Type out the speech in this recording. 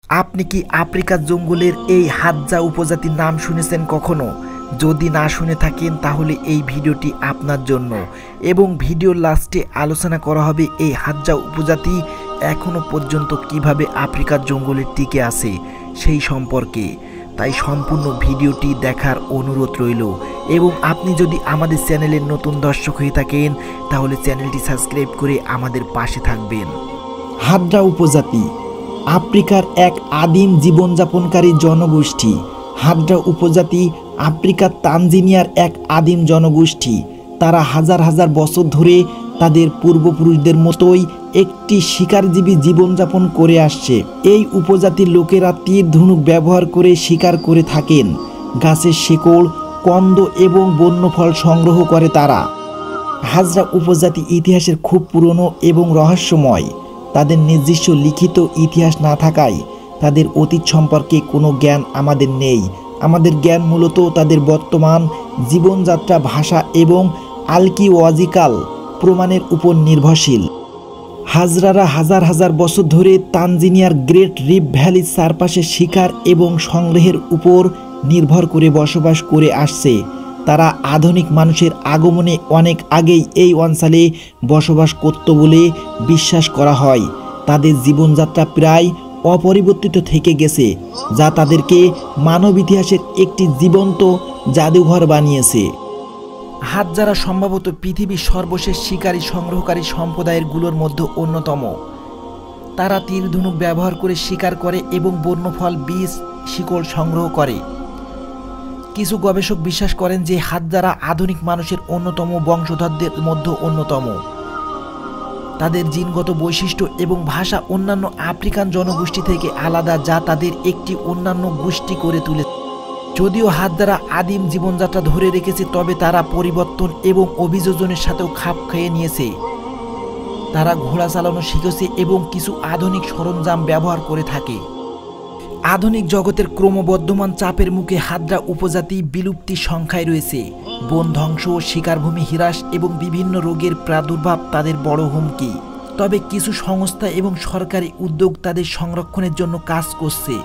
আপনি কি আফ্রিকার জঙ্গলের এই হাদজা উপজাতির নাম শুনেছেন কখনো? যদি না শুনে থাকেন তাহলে এই ভিডিওটি আপনার জন্য। এবং ভিডিওর লাস্টে আলোচনা করা হবে এই হাদজা উপজাতি এখনো পর্যন্ত কিভাবে আফ্রিকার জঙ্গলে টিকে আছে সেই সম্পর্কে। তাই সম্পূর্ণ ভিডিওটি দেখার অনুরোধ রইল। এবং আপনি যদি আমাদের চ্যানেলের নতুন দর্শক হয়ে থাকেন তাহলে চ্যানেলটি সাবস্ক্রাইব করে আমাদের পাশে থাকবেন। হাদজা উপজাতি আফ্রিকার এক আদিম জীবনযাপনকারী জনগোষ্ঠী। হাদজা উপজাতি আফ্রিকার তানজানিয়ার এক আদিম জনগোষ্ঠী। তারা হাজার হাজার বছর ধরে তাদের পূর্বপুরুষদের মতোই একটি শিকারজীবী জীবনযাপন করে আসছে। এই উপজাতির লোকেরা তীর ধনুক ব্যবহার করে শিকার করে থাকেন। গাছের শেকড়, কন্দ এবং বন্যফল সংগ্রহ করে তারা। হাদজা উপজাতি ইতিহাসের খুব পুরনো এবং রহস্যময়। তাদের নিজস্ব লিখিত ইতিহাস না থাকায় তাদের অতীত সম্পর্কে কোনো জ্ঞান আমাদের নেই। আমাদের জ্ঞান মূলত তাদের বর্তমান জীবনযাত্রা, ভাষা এবং আর্কিওলজিক্যাল প্রমাণের উপর নির্ভরশীল। হাজরারা হাজার হাজার বছর ধরে তানজানিয়ার গ্রেট রিফট ভ্যালির চারপাশে শিকার এবং সংগ্রহের উপর নির্ভর করে বসবাস করে আসছে। তারা আধুনিক মানুষের আগমনে অনেক আগেই এই অঞ্চলে বসবাস করত বলে বিশ্বাস করা হয়। তাদের জীবনযাত্রা প্রায় অপরিবর্তিত থেকে গেছে, যা তাদেরকে মানব ইতিহাসের একটি জীবন্ত জাদুঘর বানিয়েছে। হাদজারা সম্ভবত পৃথিবীর সর্বশেষ শিকারী সংগ্রহকারী সম্প্রদায়গুলোর মধ্যে অন্যতম। তারা তীর ধনুক ব্যবহার করে শিকার করে এবং বন্যফল, বীজ, শিকড় সংগ্রহ করে। কিছু গবেষক বিশ্বাস করেন যে হাদজারা আধুনিক মানুষের অন্যতম বংশধরদের মধ্যে অন্যতম। তাদের জিনগত বৈশিষ্ট্য এবং ভাষা অন্যান্য আফ্রিকান জনগোষ্ঠী থেকে আলাদা, যা তাদের একটি অন্যান্য গোষ্ঠী করে তুলেছে। যদিও হাদজারা আদিম জীবনযাত্রা ধরে রেখেছে, তবে তারা পরিবর্তন এবং অভিযোজনের সাথেও খাপ খেয়ে নিয়েছে। তারা ঘোড়া চালানো শিখেছে এবং কিছু আধুনিক সরঞ্জাম ব্যবহার করে থাকে। আধুনিক জগতের ক্রমবর্ধমান চাপের মুখে হাদজা উপজাতি বিলুপ্তির সংখ্যায় রয়েছে। বন ধ্বংস, শিকারভূমি হ্রাস এবং বিভিন্ন রোগের প্রাদুর্ভাব তাদের বড় হুমকি। তবে কিছু সংস্থা এবং সরকারি উদ্যোগ তাদের সংরক্ষণের জন্য কাজ করছে।